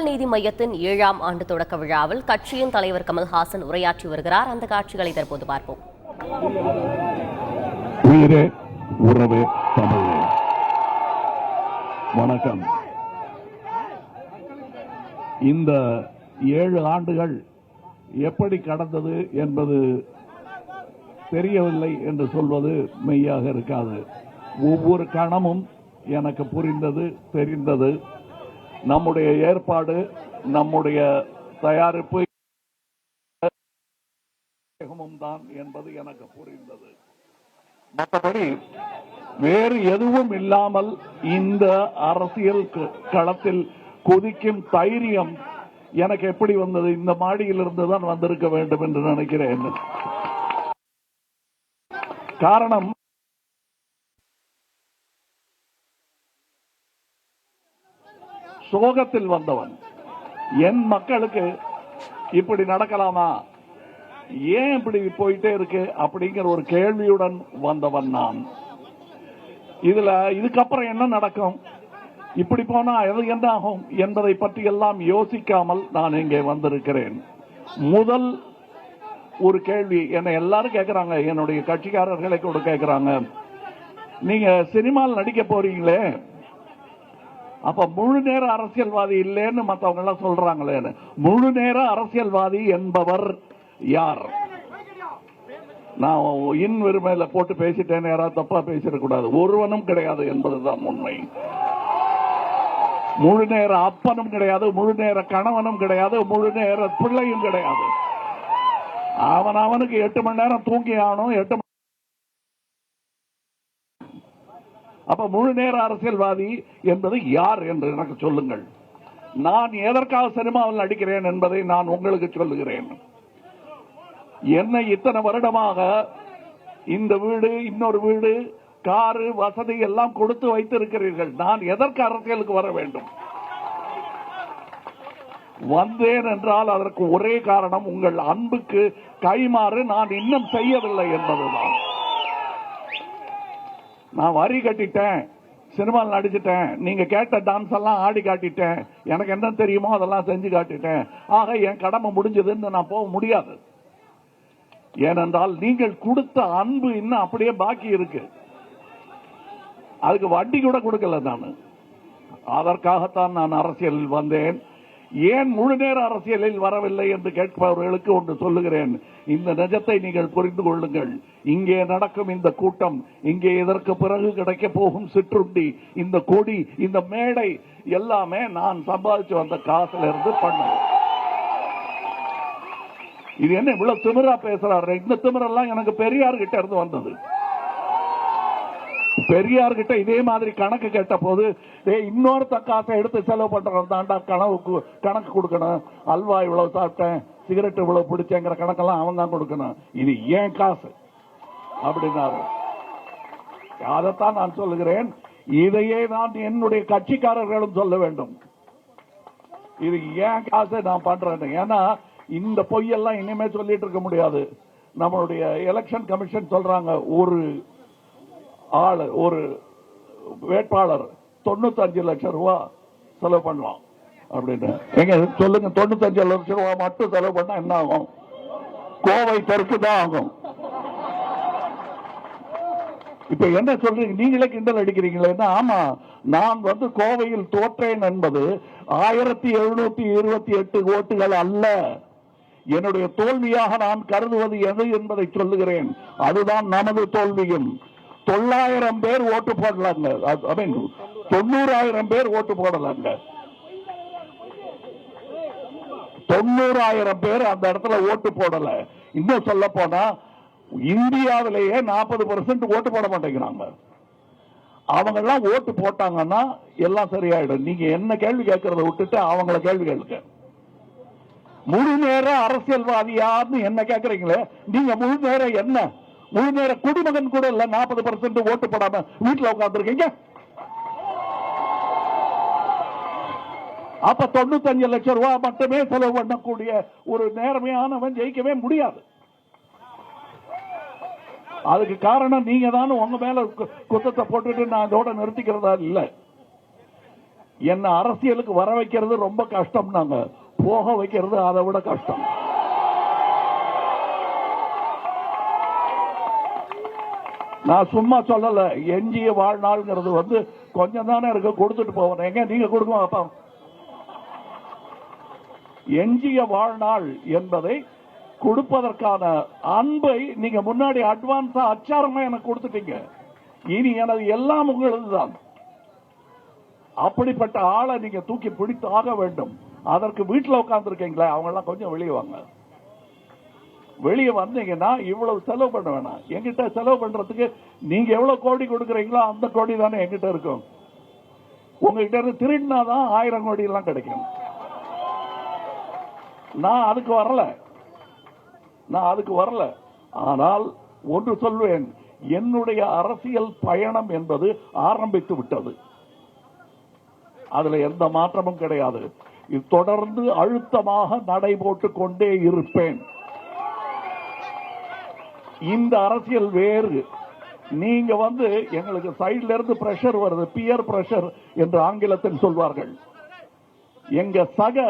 நீதி மையத்தின் 7ஆம் ஆண்டு தொடக்க விழாவில் கட்சியின் தலைவர் கமல்ஹாசன் உரையாற்றி வருகிறார். அந்த காட்சிகளை தற்போது பார்ப்போம். உயிரே உறவே தமிழே, வணக்கம். இந்த 7 ஆண்டுகள் எப்படி கடந்தது என்பது தெரியவில்லை என்று சொல்வது மெய்யாக இருக்காது. ஒவ்வொரு கணமும் எனக்கு புரிந்தது, தெரிந்தது. நம்முடைய ஏற்பாடு, நம்முடைய தயாரிப்பு தான் என்பது எனக்கு புரிந்தது. மற்றபடி வேறு எதுவும் இல்லாமல் இந்த அரசியல் களத்தில் கொதிக்கும் தைரியம் எனக்கு எப்படி வந்தது? இந்த மாடியிலிருந்து தான் வந்திருக்க வேண்டும் என்று நினைக்கிறேன். காரணம், சோகத்தில் வந்தவன். என் மக்களுக்கு இப்படி நடக்கலாமா, ஏன் இப்படி போயிட்டே இருக்கு அப்படிங்கிற ஒரு கேள்வியுடன் வந்தவன் நான். இதுக்கப்புறம் என்ன நடக்கும், இப்படி போனா எது என்ன ஆகும் என்பதை பற்றி எல்லாம் யோசிக்காமல் நான் இங்கே வந்திருக்கிறேன். முதல் ஒரு கேள்வி என்னை எல்லாரும் கேட்கிறாங்க, என்னுடைய கட்சிக்காரர்களை கூட கேட்கிறாங்க, நீங்க சினிமாவில் நடிக்க போறீங்களே, அப்ப முழு நேர அரசியல்வாதி இல்லைன்னு மற்றவங்க எல்லாம் சொல்றாங்களே. முழு நேர அரசியல்வாதி என்பவர் யார்? நான் இன்வெறுமையில போட்டு பேசிட்டேன், யாராவது தப்பா பேசிடக்கூடாது. ஒருவனும் கிடையாது என்பதுதான் உண்மை. முழு நேர அப்பனும் கிடையாது, முழு நேர கணவனும் கிடையாது, முழு நேர பிள்ளையும் கிடையாது. அவனுக்கு 8 மணி நேரம் தூங்கி ஆகணும். 8 மணி. அப்ப முழு நேர அரசியல்வாதி என்பது யார் என்று எனக்கு சொல்லுங்கள். நான் எதற்காக சினிமாவில் நடிக்கிறேன் என்பதை நான் உங்களுக்கு சொல்லுகிறேன். என்னை இத்தனை வருடமாக இந்த வீடு, இன்னொரு வீடு, காரு, வசதி எல்லாம் கொடுத்து வைத்திருக்கிறீர்கள். நான் எதற்கு அரசியலுக்கு வர வேண்டும்? வந்தேன் என்றால் அதற்கு ஒரே காரணம், உங்கள் அன்புக்கு கைமாறு நான் இன்னும் செய்யவில்லை என்பதுதான். நான் வரி கட்டிட்டேன், சினிமாவில் நடிச்சிட்டேன், நீங்க கேட்ட டான்ஸ் எல்லாம் ஆடி காட்டிட்டேன், எனக்கு என்ன தெரியுமோ அதெல்லாம் செஞ்சு காட்டிட்டேன், ஆக என் கடமை முடிஞ்சதுன்னு நான் போக முடியாது. ஏனென்றால் நீங்கள் கொடுத்த அன்பு இன்னும் அப்படியே பாக்கி இருக்கு. அதுக்கு வட்டி கூட கொடுக்கல நான். அதற்காகத்தான் நான் அரசியலில் வந்தேன். ஏன் முழு நேர அரசியலில் வரவில்லை என்று கேட்பவர்களுக்கு ஒன்று சொல்லுகிறேன். இந்த நிஜத்தை நீங்கள் புரிந்து கொள்ளுங்கள். இங்கே நடக்கும் இந்த கூட்டம், இங்கே இதற்கு பிறகு கிடைக்க போகும் சிற்றுண்டி, இந்த கொடி, இந்த மேடை எல்லாமே நான் சம்பாதிச்சு வந்த காசுல இருந்து பண்ணது. இது என்ன இவ்வளவு திமிரா பேசுறாரு? இந்த திமிரெல்லாம் எனக்கு பெரியார் கிட்ட இருந்து வந்தது. பெரியார் கிட்ட இதே மாதிரி கணக்கு கேட்ட போது, இன்னொருத்த காசை எடுத்து செலவு பண்றோம் தாண்டா கணக்கு கொடுக்கணும். அல்வா இவ்வளவு சாப்பிட்டேன், சிகரெட் இவ்வளவு பிடிச்சேங்கிற கணக்கெல்லாம் அவன் தான் கொடுக்கணும். இது ஏன் காசு அப்படின்னாரு. அதைத்தான் நான் சொல்லுகிறேன். இதையே நான் என்னுடைய கட்சிக்காரர்களும் சொல்ல வேண்டும். இது ஏன் காசை நான் பண்றேன். ஏன்னா இந்த பொய்யெல்லாம் இனிமே சொல்லிட்டு இருக்க முடியாது. நம்மளுடைய எலெக்ஷன் கமிஷன் சொல்றாங்க, ஒரு வேட்பாளர் 95 லட்சம் ரூபாய் செலவு பண்ணலாம் அப்படின்னு. எங்க சொல்லுங்க, 95 லட்சம் ரூபாய் மட்டும் செலவு பண்ணா என்ன ஆகும்? கோவை தெற்கு தான் ஆகும். இப்ப என்ன சொல்றீங்க, நீங்களே கிண்டல் அடிக்கிறீங்களே. ஆமா, நான் கோவையில் தோற்றேன் என்பது 1728 ஓட்டுகள் அல்ல. என்னுடைய தோல்வியாக நான் கருதுவது எது என்பதை சொல்லுகிறேன். அதுதான் நமது தோல்வியும். 900 பேர் ஓட்டு போடலாங்க, 90,000 பேர் ஓட்டு போடலாங்க. 90,000 பேர் அந்த இடத்துல ஓட்டு போடல. இன்னும் சொல்ல போனா இந்தியாவிலேயே 40% ஓட்டு போட மாட்டேங்கிறாங்க. அவங்க எல்லாம் ஓட்டு போட்டாங்கன்னா எல்லாம் சரியாயிடும். நீங்க என்ன கேள்வி கேட்கறத விட்டுட்டு அவங்கள கேள்வி கேளுங்க. முழு நேர அரசியல்வாதியான்னு என்ன கேட்கறீங்களே, நீங்க முழு நேரம் என்ன? முழு நேர குடிமகன் கூட இல்ல, 40% ஓட்டு போடாம வீட்டுல உட்கார்ந்துருக்கீங்க. அப்ப 95 லட்சம் ரூபாய் மட்டுமே செலவு பண்ணக்கூடிய ஒரு நேர்மையானவன் ஜெயிக்கவே முடியாது. அதுக்கு காரணம் நீங்க தான் உங்க மேல குத்தத்தை போட்டுட்டு நான் அதோட நிறுத்திக்கிறதா இல்ல. என்ன அரசியலுக்கு வர வைக்கிறது ரொம்ப கஷ்டம், நாங்க போக வைக்கிறது அதை விட கஷ்டம். நான் சும்மா சொல்லல, எஞ்சிய வாழ்நாள்ங்கிறது வந்து கொஞ்சம் தானே இருக்க, கொடுத்துட்டு போவேன். எங்க நீங்க கொடுக்க அப்பா, எஞ்சிய வாழ்நாள் என்பதை கொடுப்பதற்கான அன்பை நீங்க முன்னாடி அட்வான்ஸா அச்சாரமா எனக்கு கொடுத்துட்டீங்க. இனி எனது எல்லாம் உங்களது தான். அப்படிப்பட்ட ஆளை நீங்க தூக்கி பிடித்து ஆக வேண்டும். அதற்கு வீட்டில் உட்கார்ந்து இருக்கீங்களா, அவங்க எல்லாம் கொஞ்சம் வெளியே வாங்க. வெளியே வந்தீங்கன்னா இவ்வளவு செலவு பண்ண வேணாம். என்கிட்ட செலவு பண்றதுக்கு நீங்க எவ்வளவு கோடி கொடுக்குறீங்களோ அந்த கோடி தானே என்கிட்ட இருக்கும். உங்ககிட்ட இருந்து திருடினாதான் 1000 கோடி எல்லாம் கிடைக்கும். நான் அதுக்கு வரல. ஆனால் ஒன்று சொல்வேன், என்னுடைய அரசியல் பயணம் என்பது ஆரம்பித்து விட்டது. அதுல எந்த மாற்றமும் கிடையாது. இது தொடர்ந்து அழுத்தமாக நடைபோட்டுக் கொண்டே இருப்பேன். இந்த அரசியல் வேறு. நீங்க வந்து எங்களுக்கு சைட்ல இருந்து பிரஷர் வருது, பியர் பிரஷர் என்று ஆங்கிலத்தில் சொல்வார்கள். எங்க சக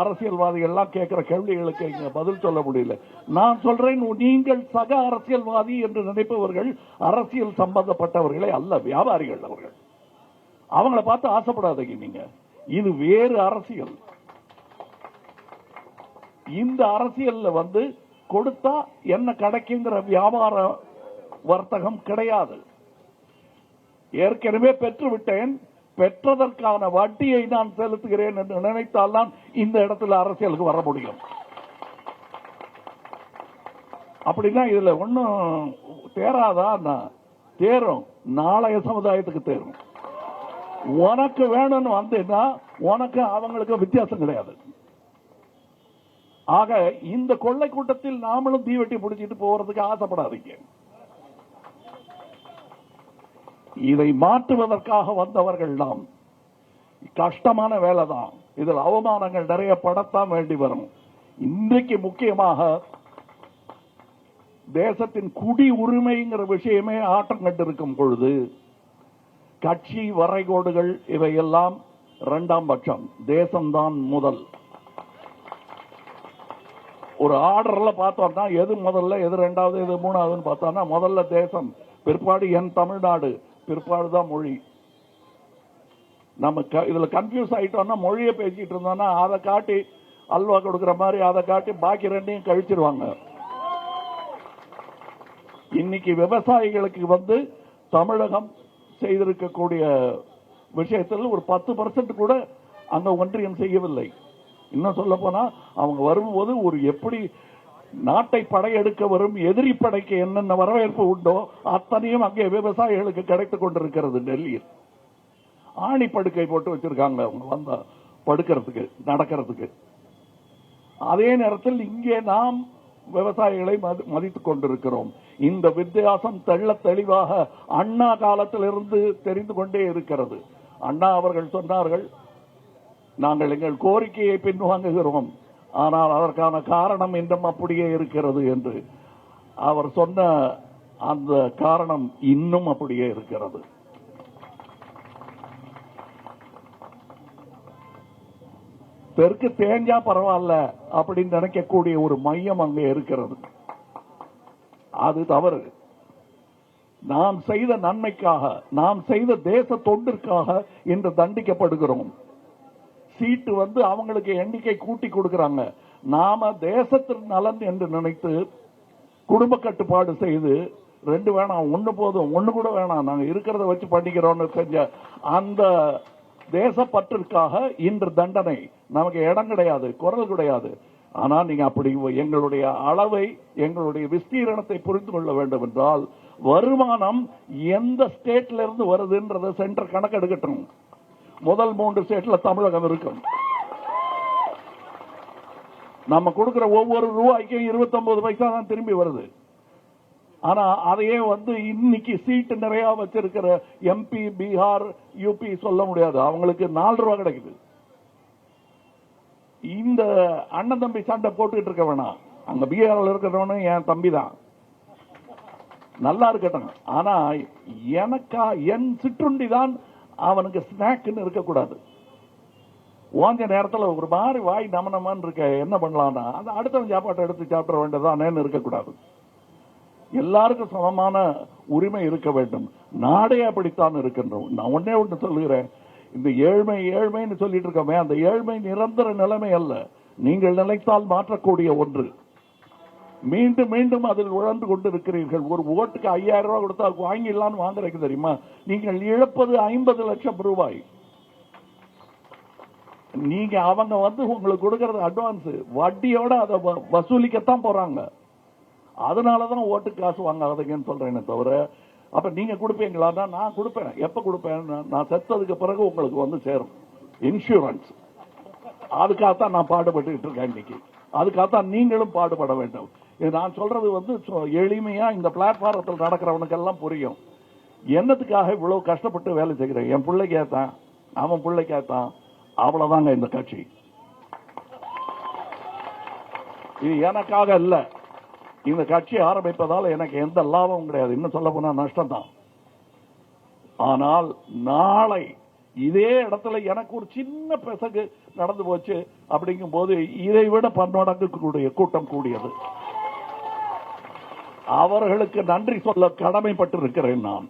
அரசியல்வாதிகள் எல்லாம் கேட்கிற கேள்விகளுக்கு இங்க பதில் சொல்ல முடியல. நான் சொல்றேன், நீங்கள் சக அரசியல்வாதி என்று நினைப்பவர்கள் அரசியல் சம்பந்தப்பட்டவர்களே அல்ல, வியாபாரிகள் அவர்கள். அவங்கள பார்த்து ஆசைப்படாதீங்க. நீங்க இது வேறு அரசியல். இந்த அரசியல்ல வந்து கொடுத்தா என்ன கிடைக்குங்கிற வியாபார வர்த்தகம் கிடையாது. ஏற்கனவே பெற்று விட்டேன், பெற்றதற்கான வட்டியை நான் செலுத்துகிறேன் என்று நினைத்தால்தான் இந்த இடத்துல அரசியலுக்கு வர முடியும். அப்படின்னா இதுல ஒன்னும் தேராதான், தேரும். நாளைய சமுதாயத்துக்கு தேரும். உனக்கு வேணும்னு வந்தேன்னா உனக்கு அவங்களுக்கு வித்தியாசம் கிடையாது. ஆக இந்த கொள்ளை கூட்டத்தில் நாமளும் தீவெட்டி பிடிச்சிட்டு போறதுக்கு ஆசைப்படாதீங்க. இதை மாற்றுவதற்காக வந்தவர்கள் நாம். கஷ்டமான வேலை தான். இதில் அவமானங்கள் நிறைய படத்தான் வேண்டி வரும். இன்றைக்கு முக்கியமாக தேசத்தின் குடி உரிமைங்கிற விஷயமே ஆட்டம் கண்டிருக்கும் பொழுது கட்சி வரைகோடுகள் இவையெல்லாம் இரண்டாம் பட்சம், தேசம்தான் முதல். ஒரு ஆர்டர்ல பார்த்தோம்னா எது முதல்ல, எது ரெண்டாவது, எது மூணாவதுன்னு பார்த்தோம்னா முதல்ல தேசம், பிற்பாடு என் தமிழ்நாடு, பிற்பாடுதான் மொழி. நம்ம இதுல கன்ஃபியூஸ் ஆயிட்டோம்னா மொழியை பேசிட்டு இருந்தோம்னா அதை காட்டி அல்வா கொடுக்கிற மாதிரி அதை காட்டி பாக்கி ரெண்டையும் கழிச்சிருவாங்க. இன்னைக்கு விவசாயிகளுக்கு வந்து தமிழகம் செய்திருக்கக்கூடிய விஷயத்தில் ஒரு 10% கூட அங்க ஒன்றியம் செய்யவில்லை. இன்னும் சொல்ல போனா அவங்க வரும்போது ஒரு எப்படி நாட்டை படையெடுக்க வரும் எதிரி படைக்கு என்னென்ன வரவேற்பு உண்டோ அத்தனையும் அங்கே விவசாயிகளுக்கு கிடைத்துக் கொண்டிருக்கிறது. டெல்லியில் ஆணி படுக்கை போட்டு வச்சிருக்காங்க அவங்க வந்தா படுக்கிறதுக்கு, நடக்கிறதுக்கு. அதே நேரத்தில் இங்கே நாம் விவசாயிகளை மதித்துக் கொண்டிருக்கிறோம். இந்த வித்தியாசம் தெள்ள தெளிவாக அண்ணா காலத்திலிருந்து தெரிந்து கொண்டே இருக்கிறது. அண்ணா அவர்கள் சொன்னார்கள், நாங்கள் எங்கள் கோரிக்கையை பின்வாங்குகிறோம், ஆனால் அதற்கான காரணம் இன்னும் அப்படியே இருக்கிறது என்று. அவர் சொன்ன அந்த காரணம் இன்னும் அப்படியே இருக்கிறது. தெற்கு தேஞ்சா பரவாயில்ல அப்படின்னு நினைக்கக்கூடிய ஒரு மையம் அங்கே இருக்கிறது. அது தவறு. நாம் செய்த நன்மைக்காக, நாம் செய்த தேச தொண்டிற்காக இன்று தண்டிக்கப்படுகிறோம். சீட்டு வந்து அவங்களுக்கு எண்ணிக்கை கூட்டி கொடுக்கிறாங்க. நாம தேசத்தின் நலன் என்று நினைத்து குடும்ப கட்டுப்பாடு செய்து 2 வேணாம், 1 போதும், 1 கூட வேணாம், நாங்க இருக்கிறத வச்சு பண்ணிக்கிறோம்னு செஞ்ச அந்த தேசப்பற்றிற்காக இன்று தண்டனை. நமக்கு இடம் கிடையாது, குரல் கிடையாது. ஆனா நீங்க அப்படி எங்களுடைய அளவை, எங்களுடைய விஸ்தீரணத்தை புரிந்து கொள்ள வேண்டும் என்றால் வருமானம் எந்த ஸ்டேட்ல இருந்து வருதுன்றத சென்டர் கணக்கெடுக்கட்டும். முதல் 3 ஸ்டேட்ல தமிழகம் இருக்கும். நம்ம கொடுக்கிற ஒவ்வொரு ரூபாய்க்கும் 29 பைசா தான் திரும்பி வருது. ஆனா அதையே வந்து இன்னைக்கு சீட்டு நிறைய வச்சிருக்கிற எம்பி, பீகார், யூபி சொல்ல முடியாது. அவங்களுக்கு 4 ரூபாய் கிடைக்குது. இந்த அண்ணன் தம்பி சண்டை போட்டுக்கிட்டு இருக்க வேணாம். அங்க பீகாரில் இருக்கிறவனு என் தம்பி தான், நல்லா இருக்கட்டும். ஆனா எனக்கா என் சிற்றுண்டி தான் அவனுக்கு ஸ்நாக்னு இருக்கக்கூடாது. ஓஞ்ச நேரத்துல ஒரு மாதிரி வாய் நமனமான்னு இருக்க என்ன பண்ணலாம்னா அந்த அடுத்தவன் சாப்பாட்டை எடுத்து சாப்பிட வேண்டியதான் இருக்கக்கூடாது. எல்லாருக்கும் சமமான உரிமை இருக்க வேண்டும். நாடே அப்படித்தான் இருக்கின்றோம். நான் ஒன்னே ஒன்று சொல்லுகிறேன், இந்த ஏழ்மை ஏழ்மைன்னு சொல்லிட்டு இருக்கோமே, அந்த ஏழ்மை நிரந்தர நிலைமை அல்ல, நீங்கள் நினைத்தால் மாற்றக்கூடிய ஒன்று. மீண்டும் மீண்டும் அதில் உழந்து கொண்டு இருக்கிறீர்கள். ஒரு ஓட்டுக்கு 5000 ரூபாய் கொடுத்தா வாங்கிடலான்னு வாங்குறீங்க தெரியுமா? நீங்கள் இழப்பது 50 லட்சம் ரூபாய். நீங்க அவங்க உங்களுக்கு கொடுக்கறது அட்வான்ஸ், வட்டியோட அதை வசூலிக்கத்தான் போறாங்க. அதனாலதான் ஓட்டு காசு வாங்காதீங்கன்னு சொல்றேனே தவிர, அப்ப நீங்க கொடுப்பீங்களா? நான் கொடுப்பேன். எப்ப கொடுப்பேன்? நான் செத்ததுக்கு பிறகு உங்களுக்கு சேரும் இன்சூரன்ஸ். அதுக்காகத்தான் நான் பாடுபட்டு இருக்கேன் இன்னைக்கு. அதுக்காகத்தான் நீங்களும் பாடுபட வேண்டும். நான் சொல்றது எளிமையா இந்த பிளாட்பாரத்தில் நடக்கிறவனுக்கு எல்லாம் புரியும். என்னத்துக்காக இவ்வளவு கஷ்டப்பட்டு வேலை செய்கிறேன்? என் பிள்ளைக்கேத்தான், அவன் பிள்ளைக்கேத்தான். அவ்வளவுதாங்க இந்த கட்சி. இது எனக்காக இல்ல. இந்த கட்சி ஆரம்பிப்பதால் எனக்கு எந்த லாபமும் கிடையாது. இன்னும் சொல்ல போனா நஷ்டம் தான். ஆனால் நாளை இதே இடத்துல எனக்கு ஒரு சின்ன பெசகு நடந்து போச்சு அப்படிங்கும் போது இதை விட பன்மடங்கு கூட்டம் கூடியது. அவர்களுக்கு நன்றி சொல்ல கடமைப்பட்டு இருக்கிறேன் நான்.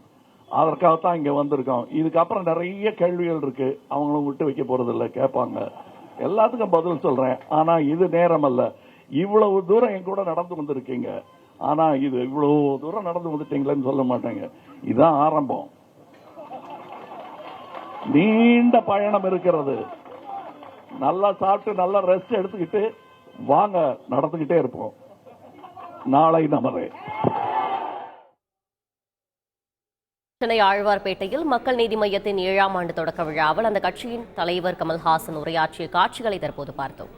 அதற்காகத்தான் இங்க வந்திருக்கோம். இதுக்கப்புறம் நிறைய கேள்விகள் இருக்கு, அவங்களும் விட்டு வைக்க போறது இல்லை, கேட்பாங்க. எல்லாத்துக்கும் பதில் சொல்றேன். ஆனா இது நேரம் அல்ல. இவ்வளவு தூரம் என் கூட நடந்து வந்திருக்கீங்க. ஆனா இது இவ்வளவு தூரம் நடந்து வந்துட்டீங்களேன்னு சொல்ல மாட்டேங்க. இதுதான் ஆரம்பம். நீண்ட பயணம் இருக்கிறது. நல்லா சாப்பிட்டு நல்லா ரெஸ்ட் எடுத்துக்கிட்டு வாங்க, நடந்துகிட்டே இருப்போம். நாளை நமரே. சென்னை ஆழ்வார்பேட்டையில் மக்கள் நீதி மய்யத்தின் 7ஆம் ஆண்டு தொடக்க விழாவில் அந்த கட்சியின் தலைவர் கமல்ஹாசன் உரையாற்றிய காட்சிகளை தற்போது பார்த்தோம்.